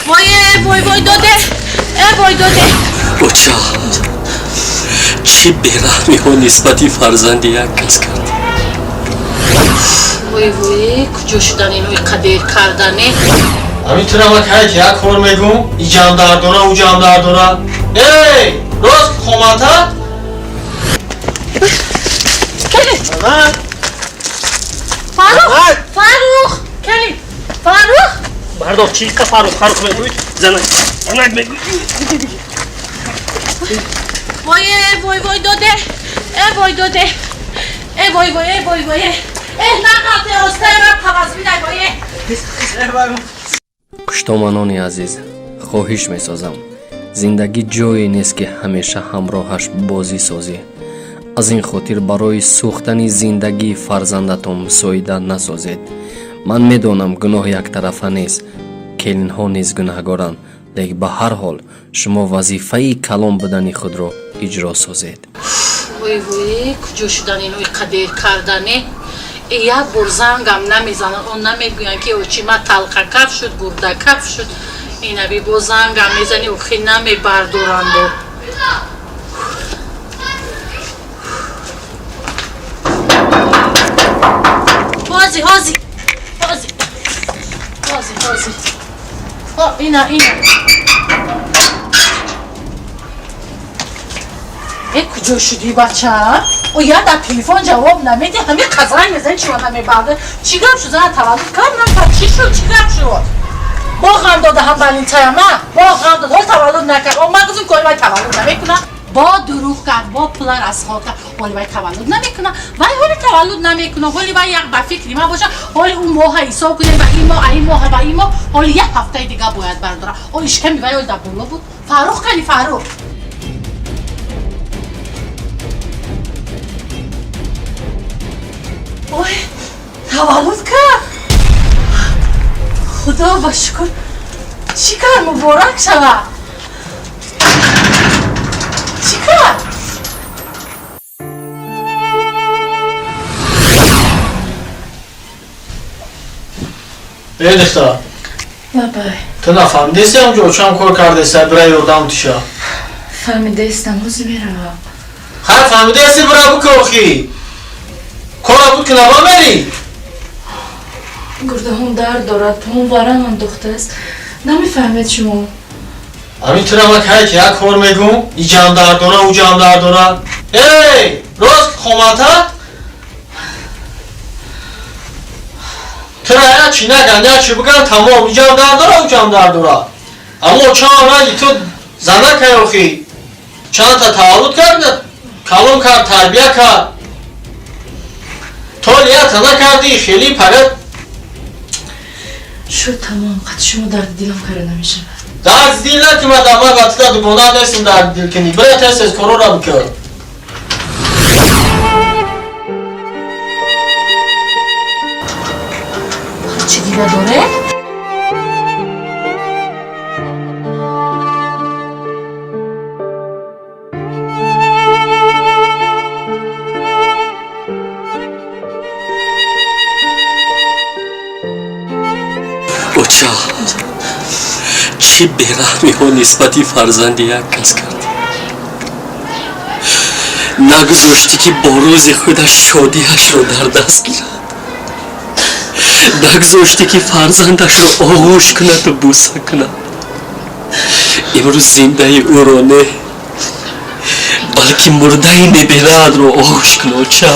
وای داده وای داده اوچا چی بیرحمی ها نسبتی فرزند یک کس کرد. وای کجا شدن اینو قدر کردنه. میتونم که یک کار میگم ای جمع در دوره او جمع در دوره. ای راست خماتت فاروق کلی فاروق بردار چی که فاروق میگوید زنک میگوید. وای داده وای داده وای نقاطه استرم خواست بیدای وای куштоманони азиз хоҳиш месозам зиндагӣ ҷое нест ки ҳамеша ҳамроҳаш бозӣ созӣ. аз ин хотир барои сӯхтани зиндагии фарзандатон мусоида насозед. ман медонам гуноҳ яктарафа нест, келинҳо низ гунаҳгоранд, лек ба ҳар ҳол шумо вазифаи калом будани худро иҷро созед. وای کجا شدن اینو قدر کردنه. یک بار زنگم نمیزنن اون نمیگوین که اوچی ما تلقه کف شد برده کف شد این بی با زنگم میزنی و خیلی نمیبردارند. بازی اینا کجا شدی بچه؟ او یا در تلفن جواب نمیدی همین قضایی میزنی چی من نمیبرده. چی گم شد زن تولد کار نکرد چی شد چی گم شد؟ باغم داده هم بلینتایم باغم داده حال تولد نکرد اما من گفتم که وای تولد نمیکنم با دروغ کرد با پولر از خواه کرد ولی وای تولد نمیکنم ولی تولد نمیکنم ولی وای یک به فکری من باشم ولی اون ماه حساب کنیم و این ماه ولی یک هفته دیگه باید بردارم او اشکمی ولی در بالا بود. فاروق کنی فاروق وای تولد کرد خدا با شکر چی کار مبارک شود چی کار ای دختر بابای تو نفهمیدی اونجا چند کار کرده است برای یردم تیشه فهمیده استم روزی میرم خیلی فهمیده استی برای بکوخی کار بود که نبا میری گرده هم درد دارد هم ورم هم دخته است نمیفهمید شما میتونم که یک کار میگم ای جمع در دوره او جمع در دوره. ای راست خماتت تو را چی نگن چی بگن تمام ای جمع در دوره او جمع در دوره اما چند رنگی تو زنه که اخی چند تا تولد کرد کلام کرد تربیه کرد تو لیت نکردی خیلی پرد شد تمام قد شما درد دیلم کاره نمیشه درد دیل نه که من دمه بطیده دوبانه نیستیم درد دیل کنی باید تست از کرو را بکر چی دیده داره؟ اوچا چی بیرحمی ها نسبتی فرزند یک کس کرد. نگذاشتی که با روز خودش شادیش رو در دست گیرد. نگذاشتی که فرزندش رو آغوش کند و بوسه کند. امروز زنده او رو نه بلکه مرده نبیرد رو آغوش کند. اوچا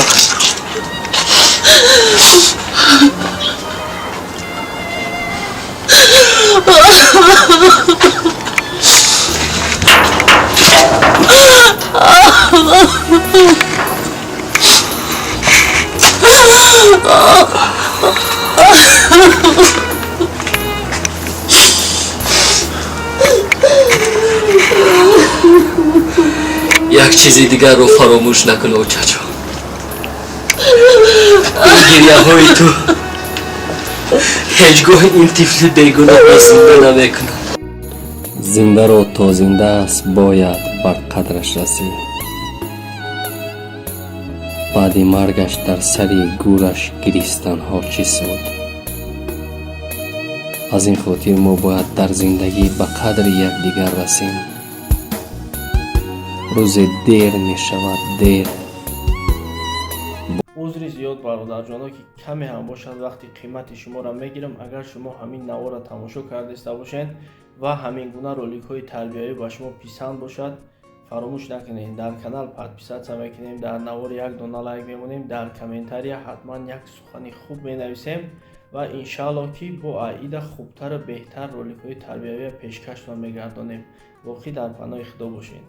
یک چیزی دیگر رو فراموش نکن اوچا جان. گریه های تو هیچگاه این طفل بیگناه را زنده نمیکنه. زنده رو تا زنده است باید بر قدرش رسی. بعد مرگش در سری گورش گریستن ها چی سود؟ аз ин хотир мо бояд дар зиндагӣ ба қадри якдигар расем. рӯзе дер мешавад, дер. عذری زیاد برادرجانا که کمی هم باشد وقتی قیمت شما را میگیرم. اگر شما همین نوار را تماشا کرده باشین و همین گونه رولیک های تربیتی با شما پسند باشد فراموش نکنید در کانال подписаться میکنیم، در نوار یک دونه لایک میمونیم، در کامنتاری حتما یک سخنی خوب مینویسیم و انشالله که با عایده خوبتر و بهتر رولیک های تربیتی پیشکش میگردانیم. باقی در پناه خدا باشین.